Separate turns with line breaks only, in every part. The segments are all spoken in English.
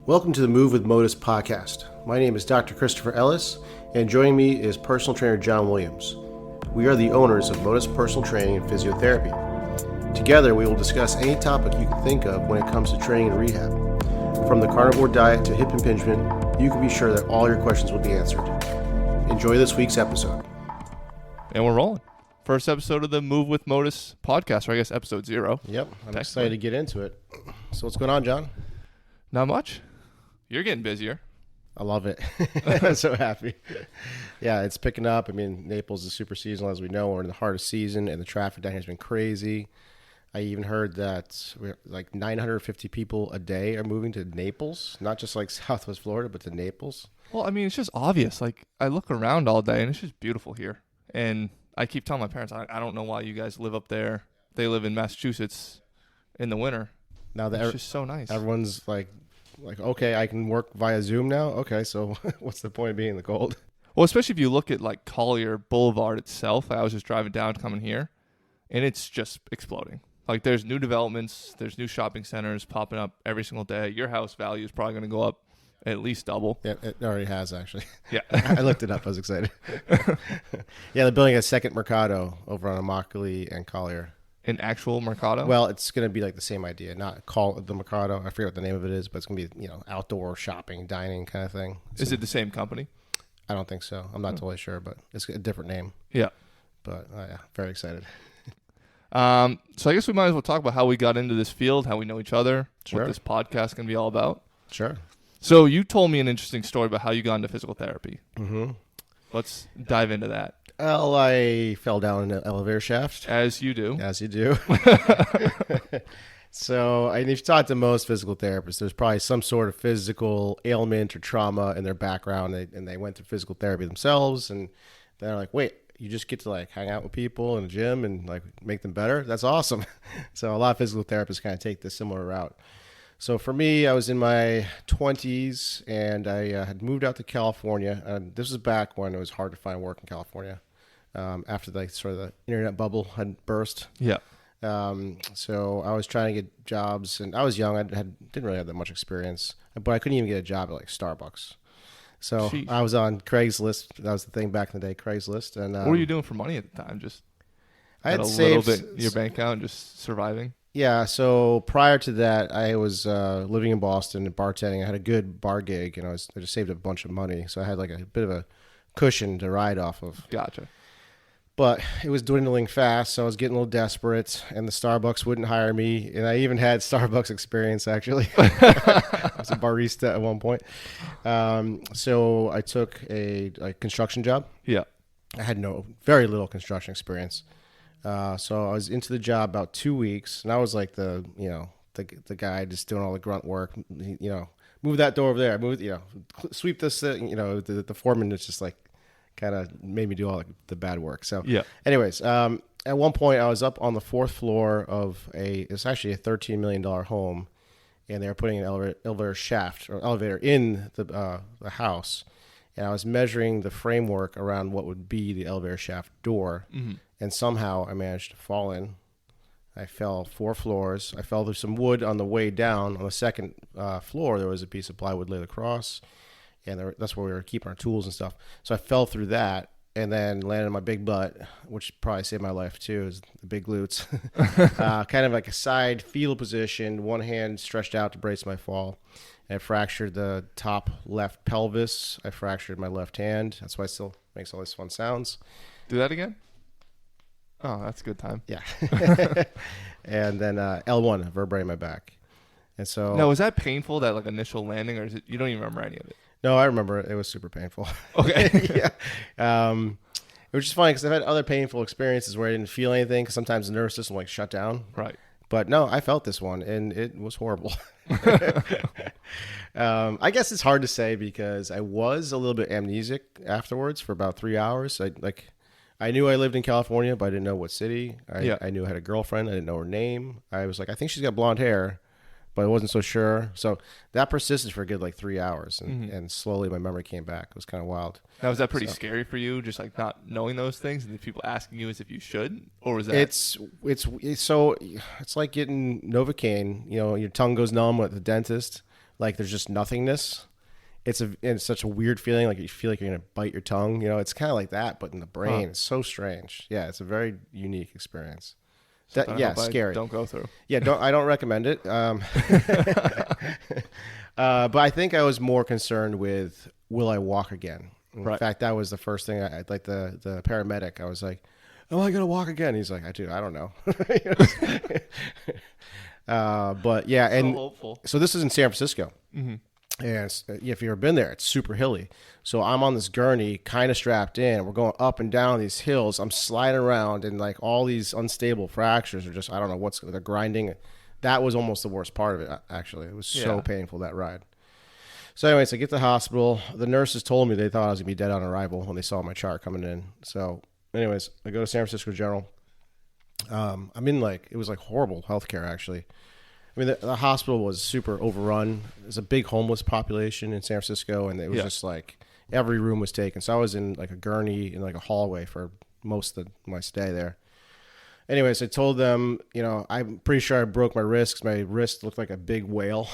Welcome to the Move with Motus Podcast. My name is Dr. Christopher Ellis, and joining me is personal trainer John Williams. We are the owners of Motus Personal Training and Physiotherapy. Together, we will discuss any topic you can think of when it comes to training and rehab. From the carnivore diet to hip impingement, you can be sure that all your questions will be answered. Enjoy this week's episode.
And we're rolling. First episode of the Move with Motus podcast, or I guess episode 0.
Yep, I'm excited to get into it. So what's going on, John?
Not much. You're getting busier.
I love it. I'm so happy. Yeah, it's picking up. I mean, Naples is super seasonal, as we know. We're in the heart of season, and the traffic down here has been crazy. I even heard that like 950 people a day are moving to Naples, not just like Southwest Florida, but to Naples.
Well, I mean, it's just obvious. Like, I look around all day, and it's just beautiful here. And I keep telling my parents, I don't know why you guys live up there. They live in Massachusetts in the winter.
Now that
it's just so nice.
Everyone's like, okay, I can work via Zoom now. Okay, so what's the point of being in the cold?
Well, especially if you look at like Collier Boulevard itself. I was just driving down coming here, and it's just exploding. Like, there's new developments, there's new shopping centers popping up every single day. Your house value is probably going to go up at least double.
Yeah, it already has, actually.
Yeah.
I looked it up. I was excited. Yeah, they're building a second Mercado over on Immokalee and Collier.
An actual Mercado?
Well, it's going to be like the same idea, not call it the Mercado. I forget what the name of it is, but it's going to be, outdoor shopping, dining kind of thing.
Is it the same company?
I don't think so. I'm not totally sure, but it's a different name.
Yeah.
But, yeah, very excited.
So I guess we might as well talk about how we got into this field, how we know each other,
Sure.
what this podcast can be all about.
Sure.
So you told me an interesting story about how you got into physical therapy.
Mm-hmm.
Let's dive into that.
Well, I fell down an elevator shaft.
As you do.
As you do. So, if you talk to most physical therapists, there's probably some sort of physical ailment or trauma in their background, and they went to physical therapy themselves, and they're like, wait, you just get to like hang out with people in a gym and like make them better? That's awesome. So a lot of physical therapists kind of take this similar route. So for me, I was in my 20s, and I had moved out to California. And this was back when it was hard to find work in California, after sort of the internet bubble had burst.
Yeah.
So I was trying to get jobs, and I was young. Didn't really have that much experience, but I couldn't even get a job at like Starbucks. So
Sheesh.
I was on Craigslist. That was the thing back in the day, Craigslist. And
what were you doing for money at the time? Just
I had
a
saved
little bit in your bank account and just surviving?
Yeah, so prior to that, I was living in Boston and bartending. I had a good bar gig, and I just saved a bunch of money, so I had like a bit of a cushion to ride off of.
Gotcha. But
it was dwindling fast, so I was getting a little desperate, and the Starbucks wouldn't hire me, and I even had Starbucks experience, actually. I was a barista at one point. So I took a construction job.
Yeah.
I had very little construction experience. So I was into the job about 2 weeks, and I was like the guy just doing all the grunt work, move that door over there, sweep this, the foreman is just like kind of made me do all the bad work. So
yeah.
Anyways, at one point I was up on the 4th floor of it's actually a $13 million home, and they were putting an elevator shaft or elevator in the house, and I was measuring the framework around what would be the elevator shaft door. Mm-hmm. And somehow I managed to fall in. I fell 4 floors. I fell through some wood on the way down. On the second floor, there was a piece of plywood laid across, and that's where we were keeping our tools and stuff. So I fell through that and then landed on my big butt, which probably saved my life too, is the big glutes. Kind of like a side fetal position, one hand stretched out to brace my fall. And I fractured the top left pelvis. I fractured my left hand. That's why it still makes all these fun sounds.
Do that again? Oh, that's a good time.
Yeah. And then L1, vertebrae in my back. And so...
Now, was that painful, that like initial landing, or you don't even remember any of it?
No, I remember it. It was super painful.
Okay.
Yeah. It was just funny because I've had other painful experiences where I didn't feel anything because sometimes the nervous system like shut down.
Right.
But no, I felt this one, and it was horrible. I guess it's hard to say because I was a little bit amnesic afterwards for about 3 hours. I knew I lived in California, but I didn't know what city. I knew I had a girlfriend. I didn't know her name. I was like, I think she's got blonde hair, but I wasn't so sure. So that persisted for a good 3 hours, and slowly my memory came back. It was kind of wild.
Now, was that pretty scary for you, just like not knowing those things, and the people asking you as if you should, or was that?
It's like getting Novocaine. Your tongue goes numb at the dentist. like there's just nothingness. It's such a weird feeling, like you feel like you're gonna bite your tongue. You know, it's kind of like that, but in the brain. Huh. It's so strange. Yeah, it's a very unique experience. Scary.
Don't go through.
Yeah, I don't recommend it. But I think I was more concerned with, will I walk again? In fact, that was the first thing. I like the paramedic. I was like, am I gonna walk again? He's like, I don't know. But yeah, and
hopeful.
So this is in San Francisco.
Mm-hmm.
And if you've ever been there, it's super hilly. So I'm on this gurney, kind of strapped in. We're going up and down these hills. I'm sliding around, and like all these unstable fractures are just, I don't know they're grinding. That was almost the worst part of it, actually. It was so painful, that ride. So anyways, I get to the hospital. The nurses told me they thought I was going to be dead on arrival when they saw my chart coming in. So anyways, I go to San Francisco General. I'm in it was like horrible healthcare, actually. I mean, the hospital was super overrun. There's a big homeless population in San Francisco, and it was just like every room was taken. So I was in like a gurney in like a hallway for most of my stay there. Anyways, I told them, I'm pretty sure I broke my wrist 'cause my wrist looked like a big whale.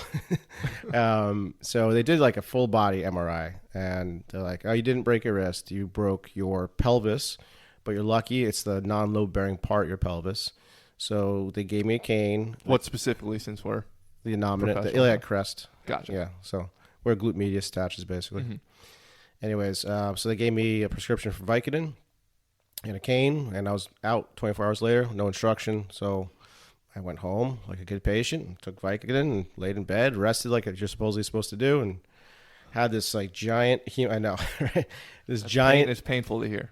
So they did like a full body MRI, and they're like, oh, you didn't break your wrist. You broke your pelvis, but you're lucky. It's the non-load bearing part of your pelvis. So they gave me a cane.
What specifically, since we're
the innominate, the iliac crest.
Gotcha.
Yeah, so where glute medius attaches, basically. Mm-hmm. Anyways, so they gave me a prescription for Vicodin and a cane, and I was out 24 hours later, no instruction. So I went home like a good patient, took Vicodin, and laid in bed, rested like you're supposedly supposed to do, and had this like giant. I know, right?
It's painful to hear.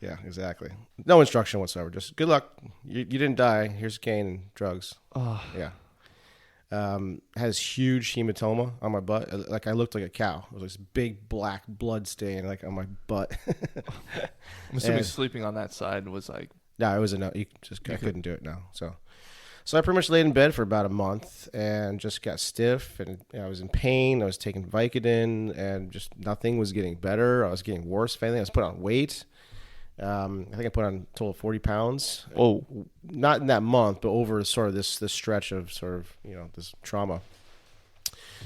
Yeah, exactly. No instruction whatsoever. Just good luck. You didn't die. Here's a cane and drugs.
Oh.
Yeah. Has huge hematoma on my butt. Like I looked like a cow. It was this big black blood stain like on my butt.
I'm assuming sleeping on that side was like.
No, it was enough. I couldn't do it now. So I pretty much laid in bed for about a month and just got stiff, and I was in pain. I was taking Vicodin, and just nothing was getting better. I was getting worse. If anything, I was put on weight. I think I put on a total of 40 pounds.
Oh,
not in that month, but over sort of this stretch of sort of, this trauma.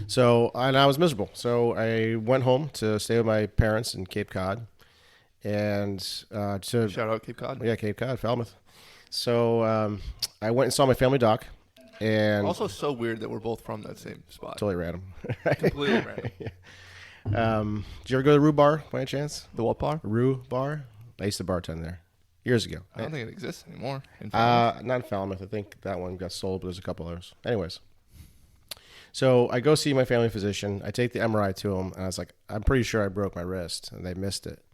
So, and I was miserable. So I went home to stay with my parents in Cape Cod, and
shout out Cape Cod.
Yeah, Cape Cod, Falmouth. So I went and saw my family doc. And
also so weird that we're both from that same spot.
Totally random.
Completely random.
Yeah. Did you ever go to the Rue Bar by any chance?
The what bar?
Rue Bar. I used to bartend there years ago.
I don't think it exists anymore.
Not in Falmouth. I think that one got sold, but there's a couple others. Anyways, so I go see my family physician. I take the MRI to him, and I was like, I'm pretty sure I broke my wrist, and they missed it.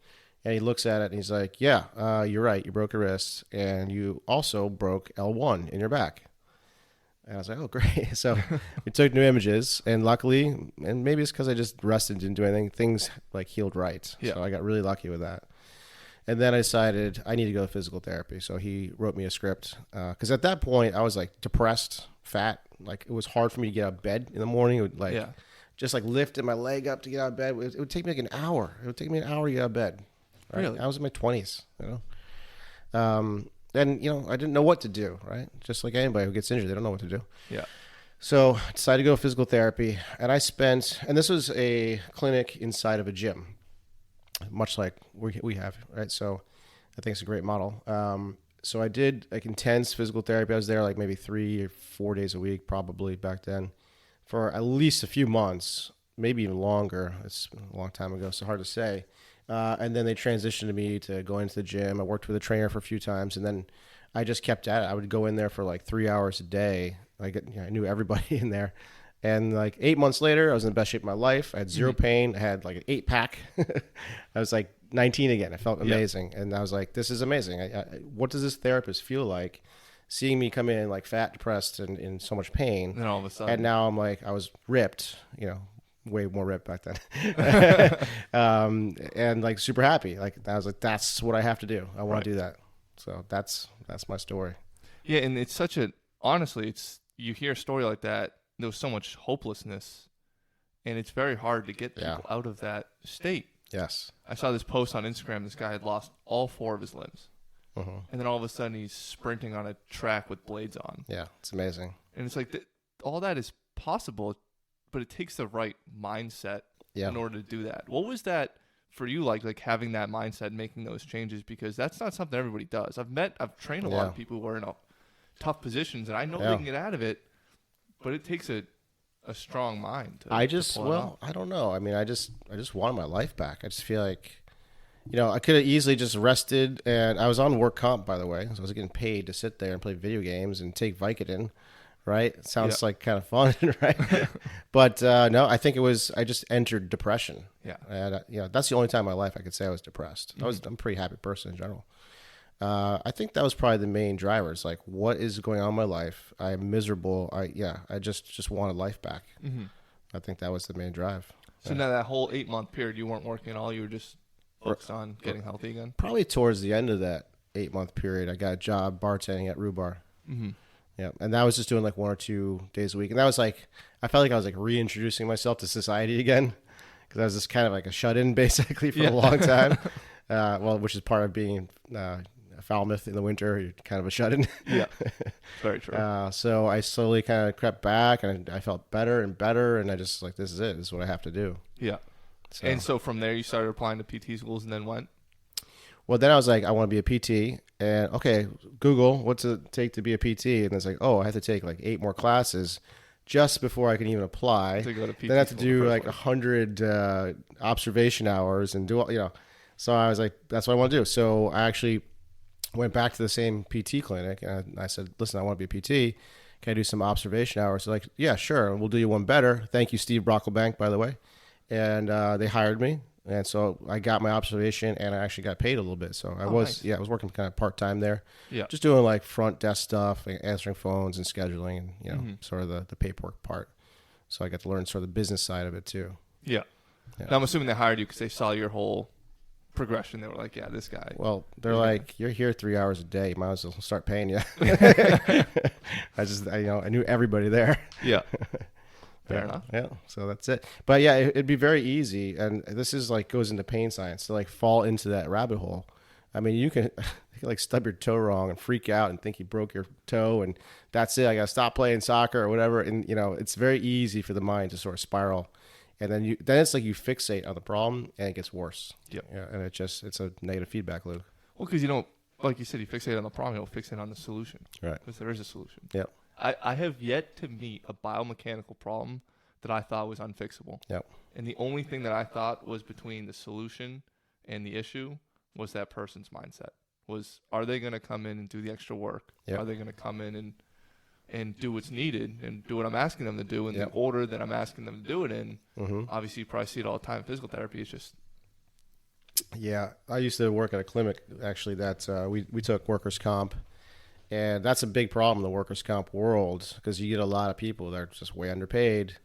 And he looks at it, and he's like, yeah, you're right. You broke your wrist, and you also broke L1 in your back. And I was like, oh, great. So we took new images, and luckily, and maybe it's because I just rested, didn't do anything, things like healed right.
Yeah.
So I got really lucky with that. And then I decided I need to go to physical therapy. So he wrote me a script. Because at that point, I was like depressed, fat. Like it was hard for me to get out of bed in the morning. It would just like lifting my leg up to get out of bed. It would take me like an hour. It would take me an hour to get out of bed. Right?
Really?
I was in my 20s, And, I didn't know what to do, right? Just like anybody who gets injured, they don't know what to do.
Yeah. So
I decided to go to physical therapy. And and this was a clinic inside of a gym. Much like we have, right? So I think it's a great model. So I did like intense physical therapy. I was there like maybe 3 or 4 days a week, probably back then, for at least a few months, maybe even longer. It's a long time ago, so hard to say. And then they transitioned me to go into the gym. I worked with a trainer for a few times, and then I just kept at it. I would go in there for like 3 hours a day. I knew everybody in there. And like 8 months later, I was in the best shape of my life. I had zero pain. I had like an 8-pack. I was like 19 again. I felt amazing. And I was like, this is amazing. What does this therapist feel like seeing me come in like fat, depressed, and in so much pain?
And all of a sudden.
And now I'm like, I was ripped, way more ripped back then. And like super happy. Like I was like, that's what I have to do. I want to do that. So that's my story.
Yeah. And it's honestly, you hear a story like that. There was so much hopelessness, and it's very hard to get people out of that state.
Yes.
I saw this post on Instagram. This guy had lost all 4 of his limbs.
Uh-huh.
And then all of a sudden he's sprinting on a track with blades on.
Yeah, it's amazing.
And it's like all that is possible, but it takes the right mindset
Yeah.
in order to do that. What was that for you like having that mindset, making those changes? Because that's not something everybody does. I've trained a lot of people who are in tough positions, and I know they can get out of it, but it takes a strong mind.
I don't know. I mean, I just wanted my life back. I just feel like, I could have easily just rested, and I was on work comp, by the way, so I was getting paid to sit there and play video games and take Vicodin, right? It sounds like kind of fun, right? But no, I think I just entered depression.
Yeah.
And that's the only time in my life I could say I was depressed. I'm a pretty happy person in general. I think that was probably the main driver. It's like, what is going on in my life? I'm miserable. I just wanted life back.
Mm-hmm.
I think that was the main drive.
So now that whole 8-month period, you weren't working at all. You were just focused on getting healthy again?
Probably towards the end of that 8-month period, I got a job bartending at Rhubarb.
Mm-hmm.
Yeah, and that was just doing like 1 or 2 days a week. And that was like, I felt like I was like reintroducing myself to society again, because I was just kind of like a shut-in basically for a long time. Which is part of being a Falmouth in the winter. You're kind of a shut-in.
Yeah, very true.
So I slowly kind of crept back, and I felt better and better, and I just like, this is it. This is what I have to do.
Yeah. And so from there, you started applying to PT schools, and then went?
Well, then I was like, I want to be a PT. And, okay, Google, what's it take to be a PT? And it's like, I have to take like 8 more classes just before I can even apply.
To go to PT
then I have to do like
100
observation hours and do, So I was like, that's what I want to do. So I actually went back to the same PT clinic, and I said, listen, I want to be a PT. Can I do some observation hours? They're like, yeah, sure. We'll do you one better. Thank you, Steve Brocklebank, by the way. And they hired me. And so I got my observation, and I actually got paid a little bit. So I was working kind of part-time there. Yeah. Just doing like front desk stuff, like answering phones and scheduling and, sort of the paperwork part. So I got to learn sort of the business side of it too.
Yeah. Now I'm assuming they hired you because they saw your whole progression. They were like, yeah, this guy.
Well, they're like, you're here 3 hours a day. You might as well start paying you. I knew everybody there.
Yeah. Fair enough.
Yeah, so that's it. But yeah, it'd be very easy, and this is like goes into pain science, to like fall into that rabbit hole. I mean, you can like stub your toe wrong and freak out and think you broke your toe, and that's it. I gotta stop playing soccer or whatever. And it's very easy for the mind to sort of spiral, and then it's like you fixate on the problem, and it gets worse.
Yep.
Yeah, and it's a negative feedback loop.
Well, because like you said, you fixate on the problem, you'll fixate on the solution.
Right.
Because there is a solution.
Yep.
I have yet to meet a biomechanical problem that I thought was unfixable.
Yep.
And the only thing that I thought was between the solution and the issue was that person's mindset. Are they going to come in and do the extra work?
Yep.
Are they going to come in and do what's needed and do what I'm asking them to do in the order that I'm asking them to do it in? Mm-hmm. Obviously, you probably see it all the time. Physical therapy is just...
Yeah. I used to work at a clinic, actually, that we took workers' comp. And that's a big problem in the workers' comp world, because you get a lot of people that are just way underpaid,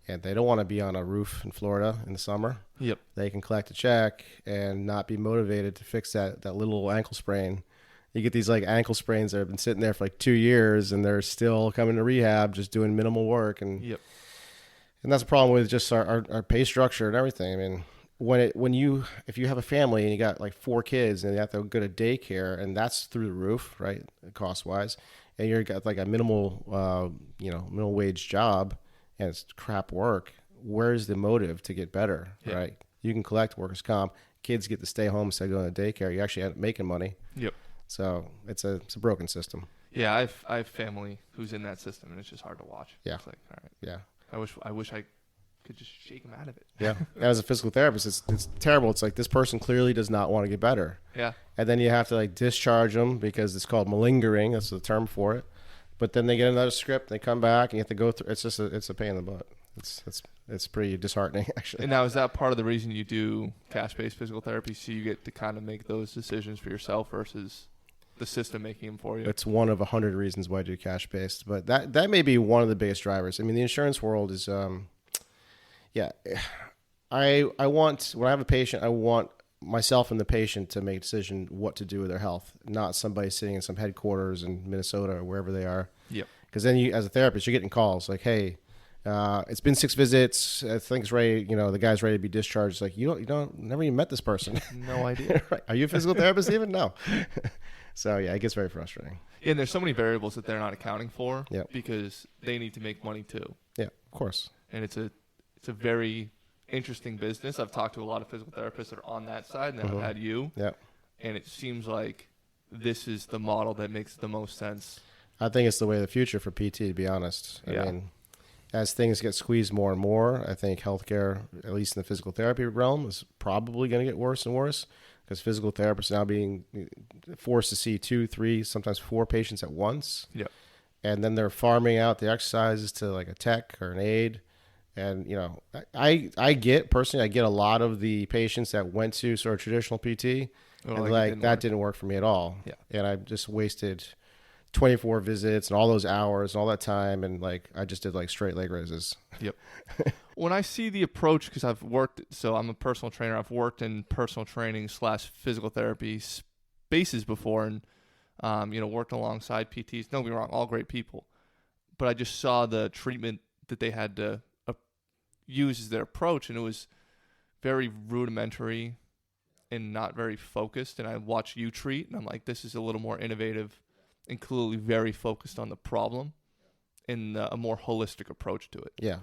and they don't want to be on a roof in Florida in the summer.
Yep.
They can collect a check and not be motivated to fix that little ankle sprain. You get these like ankle sprains that have been sitting there for like 2 years, and they're still coming to rehab, just doing minimal work. And and that's a problem with just our pay structure and everything. I mean, if you have a family and you got like 4 kids and you have to go to daycare, and that's through the roof, right, cost wise, and you've got like a minimal wage job, and it's crap work, where's the motive to get better, right? You can collect workers' comp, kids get to stay home instead of going to daycare, you actually end up making money.
Yep.
So it's a broken system.
Yeah, I have family who's in that system, and it's just hard to watch.
Yeah.
It's like, all right.
Yeah.
I wish I could just shake them out of it.
Yeah. As a physical therapist, it's terrible. It's like, this person clearly does not want to get better.
Yeah. And
then you have to like discharge them, because it's called malingering. That's the term for it. But then they get another script, they come back, and you have to go through. It's just it's a pain in the butt. It's pretty disheartening, actually.
And now, is that part of the reason you do cash-based physical therapy, so you get to kind of make those decisions for yourself versus the system making them for you?
It's one of 100 reasons why I do cash-based, but that may be one of the biggest drivers. I mean, the insurance world is, I want, when I have a patient, I want myself and the patient to make a decision what to do with their health, not somebody sitting in some headquarters in Minnesota or wherever they are.
Yep.
Because then you, as a therapist, you're getting calls like, hey, it's been 6 visits. I think it's ready. The guy's ready to be discharged. It's like, you don't never even met this person.
No idea.
Right. Are you a physical therapist even? No. So yeah, it gets very frustrating.
And there's so many variables that they're not accounting for,
Yep.
because they need to make money too.
Yeah, of course.
And it's a very interesting business. I've talked to a lot of physical therapists that are on that side, and then I've had you.
Yeah.
And it seems like this is the model that makes the most sense.
I think it's the way of the future for PT, to be honest. I mean, as things get squeezed more and more, I think healthcare, at least in the physical therapy realm, is probably going to get worse and worse because physical therapists are now being forced to see 2, 3, sometimes 4 patients at once.
Yep.
And then they're farming out the exercises to like a tech or an aide. And, you know, I get a lot of the patients that went to sort of traditional PT and like that didn't work for me at all.
Yeah.
And I just wasted 24 visits and all those hours and all that time. And like, I just did like straight leg raises.
Yep. When I see the approach, because I've worked, so I'm a personal trainer. I've worked in personal training / physical therapy spaces before and, you know, worked alongside PTs. Don't get me wrong, all great people. But I just saw the treatment that they had to use as their approach, and it was very rudimentary and not very focused. And I watched you treat, and I'm like, this is a little more innovative and clearly very focused on the problem and a more holistic approach to it.
Yeah.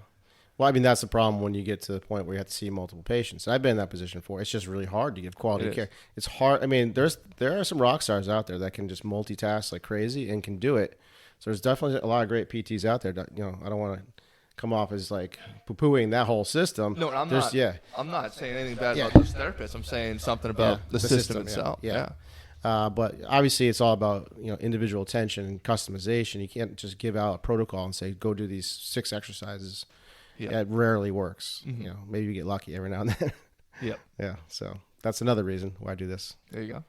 Well, I mean, that's the problem when you get to the point where you have to see multiple patients. And I've been in that position before. It's just really hard to give quality care. It's hard. I mean, there are some rock stars out there that can just multitask like crazy and can do it. So there's definitely a lot of great PTs out there that, you know, I don't want to come off as like poo-pooing that whole system.
No, I'm not. Yeah. I'm not saying anything bad about those therapists. I'm saying something about the system itself.
Yeah. But obviously it's all about, you know, individual attention and customization. You can't just give out a protocol and say, go do these 6 exercises. Yeah. It rarely works. You know, maybe you get lucky every now and then.
Yep.
Yeah. So that's another reason why I do this.
There you go.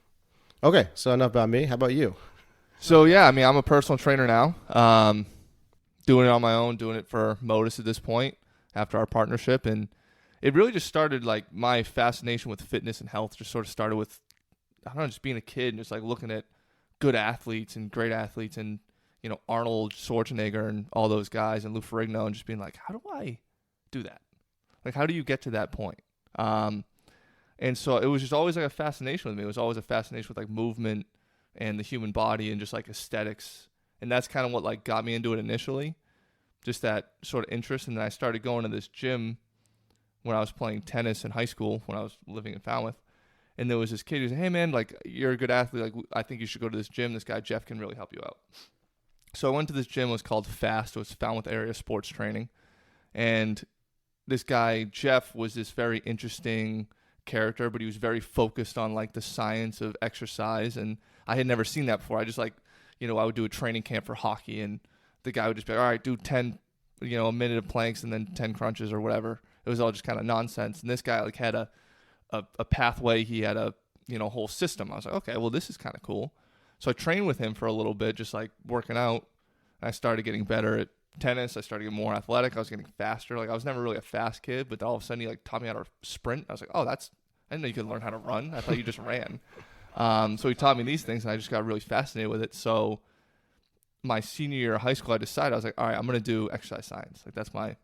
Okay. So enough about me. How about you?
So yeah, I mean, I'm a personal trainer now. Doing it on my own, doing it for Motus at this point after our partnership. And it really just started like my fascination with fitness and health just sort of started with, I don't know, just being a kid and just like looking at good athletes and great athletes and, you know, Arnold Schwarzenegger and all those guys and Lou Ferrigno and just being like, how do I do that? Like, how do you get to that point? And so it was just always like a fascination with me. It was always a fascination with like movement and the human body and just like aesthetics. And that's kind of what like got me into it initially, just that sort of interest. And then I started going to this gym when I was playing tennis in high school when I was living in Falmouth. And there was this kid who said, hey man, like you're a good athlete. Like I think you should go to this gym. This guy, Jeff, can really help you out. So I went to this gym. It was called FAST. It was Falmouth Area Sports Training. And this guy, Jeff, was this very interesting character, but he was very focused on like the science of exercise. And I had never seen that before. I just like, you know, I would do a training camp for hockey and the guy would just be like, all right, do 10, you know, a minute of planks and then 10 crunches or whatever. It was all just kind of nonsense. And this guy like had a pathway. He had a, you know, whole system. I was like, okay, well, this is kind of cool. So I trained with him for a little bit, just like working out. I started getting better at tennis. I started getting more athletic. I was getting faster. Like I was never really a fast kid, but all of a sudden he like taught me how to sprint. I was like, oh, I didn't know you could learn how to run. I thought you just ran. So he taught me these things and I just got really fascinated with it. So my senior year of high school, I decided, I was like, all right, I'm going to do exercise science. Like that's my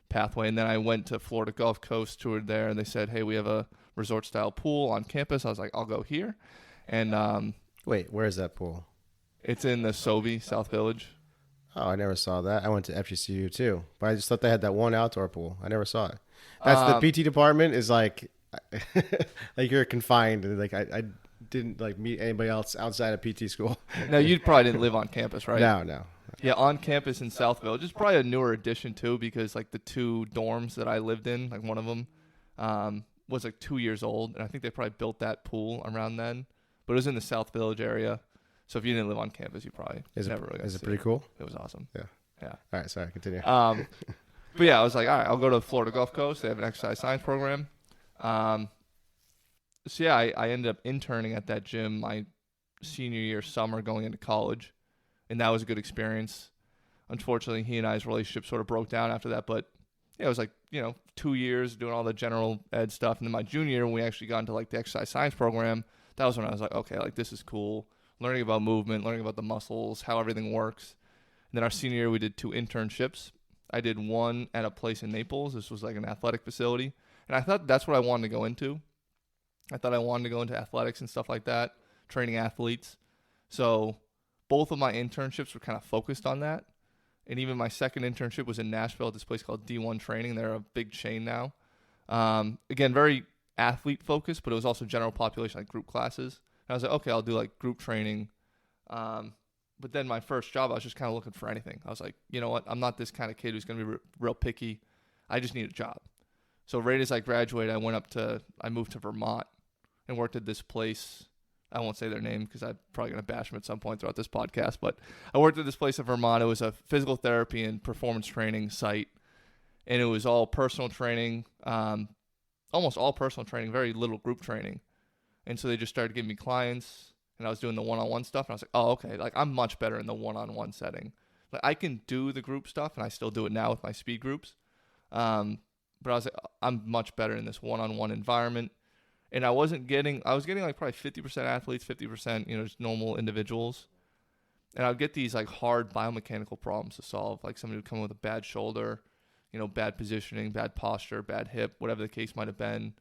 pathway. And then I went to Florida Gulf Coast, toured there, and they said, hey, we have a resort style pool on campus. I was like, I'll go here. And
wait, where is that pool?
It's in the Sovie, South Village.
Oh, I never saw that. I went to FGCU too, but I just thought they had that one outdoor pool. I never saw it. That's the PT department is like, like you're confined, and like I didn't like meet anybody else outside of PT school.
No, you probably didn't live on campus, right?
No.
Yeah, on campus in South Village. It's probably a newer addition too, because like the 2 dorms that I lived in, like one of them was like 2 years old, and I think they probably built that pool around then. But it was in the South Village area. So if you didn't live on campus, you probably never really got to see it.
Is it pretty cool?
It was awesome.
Yeah.
Yeah.
All right, sorry, continue.
But yeah, I was like, all right, I'll go to the Florida Gulf Coast. They have an exercise science program. So yeah, I ended up interning at that gym my senior year summer going into college, and that was a good experience. Unfortunately, he and I's relationship sort of broke down after that, but yeah, it was like, you know, 2 years doing all the general ed stuff. And then my junior year, when we actually got into like the exercise science program, that was when I was like, okay, like this is cool. Learning about movement, learning about the muscles, how everything works. And then our senior year, we did 2 internships. I did one at a place in Naples. This was like an athletic facility. And I thought that's what I wanted to go into. I thought I wanted to go into athletics and stuff like that, training athletes. So both of my internships were kind of focused on that. And even my second internship was in Nashville at this place called D1 Training. They're a big chain now. Again, very athlete focused, but it was also general population, like group classes. And I was like, okay, I'll do like group training. But then my first job, I was just kind of looking for anything. I was like, you know what? I'm not this kind of kid who's going to be real picky. I just need a job. So right as I graduated, I moved to Vermont and worked at this place. I won't say their name because I'm probably going to bash them at some point throughout this podcast. But I worked at this place in Vermont. It was a physical therapy and performance training site. And it was all personal training, almost all personal training, very little group training. And so they just started giving me clients, and I was doing the one-on-one stuff. And I was like, oh, okay, like I'm much better in the one-on-one setting. Like I can do the group stuff, and I still do it now with my speed groups. But I was like, I'm much better in this one-on-one environment. And I was getting like probably 50% athletes, 50%, just normal individuals. And I would get these like hard biomechanical problems to solve, like somebody would come in with a bad shoulder, bad positioning, bad posture, bad hip, whatever the case might have been.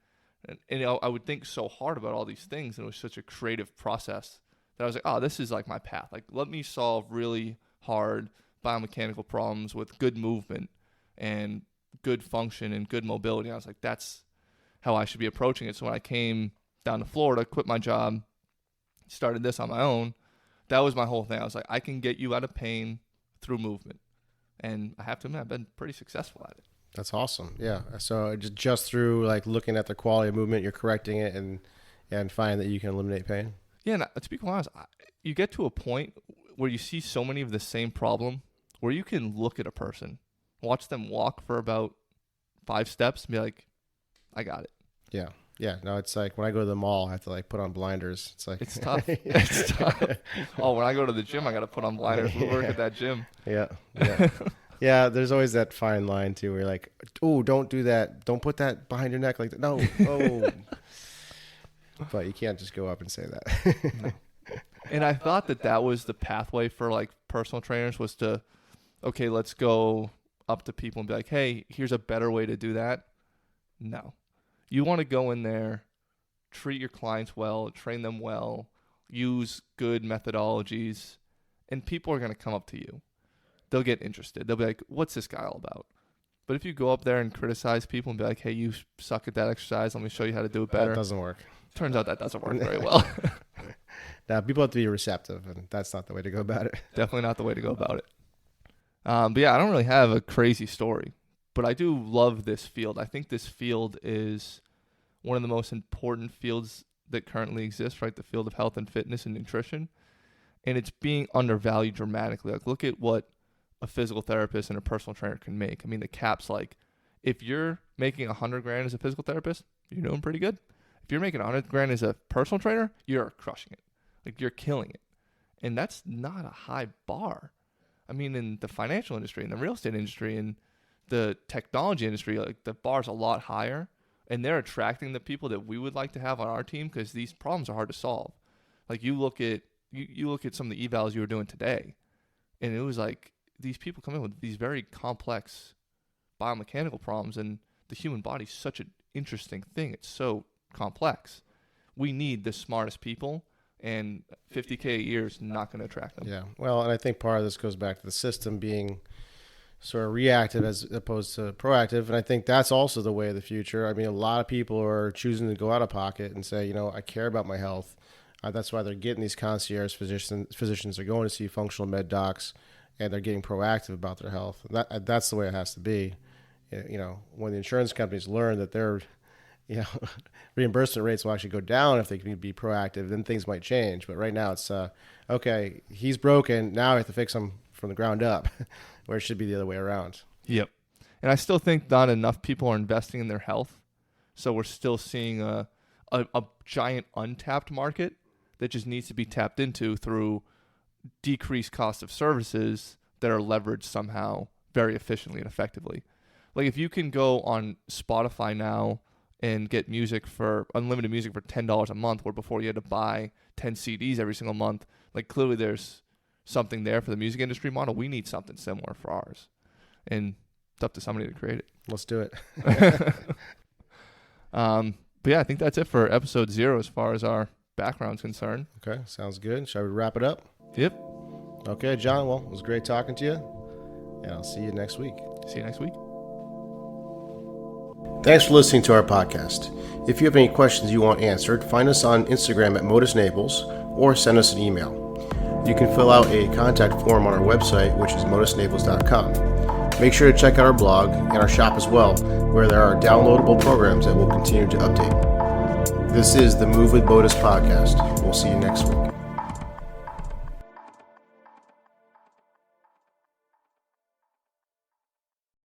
And I would think so hard about all these things, and it was such a creative process that I was like, oh, this is like my path. Like, let me solve really hard biomechanical problems with good movement and good function and good mobility. And I was like, that's how I should be approaching it. So when I came down to Florida, quit my job, started this on my own, that was my whole thing. I was like, I can get you out of pain through movement. And I have to admit, I've been pretty successful at it.
That's awesome. Yeah. So just through like looking at the quality of movement, you're correcting it and finding that you can eliminate pain.
Yeah. And to be quite honest, you get to a point where you see so many of the same problem where you can look at a person, watch them walk for about 5 steps and be like, I got it.
Yeah. Yeah. No, it's like when I go to the mall, I have to like put on blinders. It's like,
it's tough. It's tough. Oh, when I go to the gym, I got to put on blinders. We work at that gym.
Yeah. Yeah. Yeah, there's always that fine line too where you're like, oh, don't do that. Don't put that behind your neck like that. No. Oh. But you can't just go up and say that.
No. And I thought that was the pathway for like personal trainers was to, okay, let's go up to people and be like, hey, here's a better way to do that. No. You want to go in there, treat your clients well, train them well, use good methodologies, and people are going to come up to you. They'll get interested. They'll be like, what's this guy all about? But if you go up there and criticize people and be like, hey, you suck at that exercise, let me show you how to do it better.
That doesn't work.
Turns out that doesn't work very well.
Now, people have to be receptive, and that's not the way to go about it.
Definitely not the way to go about it. But yeah, I don't really have a crazy story, but I do love this field. I think this field is one of the most important fields that currently exists, right? The field of health and fitness and nutrition. And it's being undervalued dramatically. Like, look at what a physical therapist and a personal trainer can make. I mean, the cap's like, if you're making $100,000 as a physical therapist, you're doing pretty good. If you're making $100,000 as a personal trainer, you're crushing it. Like, you're killing it. And that's not a high bar. I mean, in the financial industry, in the real estate industry, in the technology industry, like the bar's a lot higher, and they're attracting the people that we would like to have on our team because these problems are hard to solve. Like, you look at some of the evals you were doing today, and it was like these people come in with these very complex biomechanical problems, and the human body's such an interesting thing. It's so complex. We need the smartest people, and $50K a year is not going to attract them.
Yeah. Well, and I think part of this goes back to the system being sort of reactive as opposed to proactive. And I think that's also the way of the future. I mean, a lot of people are choosing to go out of pocket and say, I care about my health. That's why they're getting these concierge physicians are going to see functional med docs, and they're getting proactive about their health. And that's the way it has to be. When the insurance companies learn that their reimbursement rates will actually go down if they can be proactive, then things might change. But right now it's, okay, he's broken. Now I have to fix him from the ground up, where it should be the other way around.
Yep. And I still think not enough people are investing in their health. So we're still seeing a giant untapped market that just needs to be tapped into through decreased cost of services that are leveraged somehow very efficiently and effectively. Like, if you can go on Spotify now and get unlimited music for $10 a month, where before you had to buy 10 CDs every single month, like, clearly there's something there for the music industry model. We need something similar for ours. And it's up to somebody to create it.
Let's do it.
But yeah, I think that's it for episode 0 as far as our background's concerned.
Okay, sounds good. Shall we wrap it up?
Yep.
Okay, John, well, it was great talking to you. And I'll see you next week.
See you next week.
Thanks for listening to our podcast. If you have any questions you want answered, find us on Instagram at Motus Naples or send us an email. You can fill out a contact form on our website, which is motusnaples.com. Make sure to check out our blog and our shop as well, where there are downloadable programs that we'll continue to update. This is the Move with Motus podcast. We'll see you next week.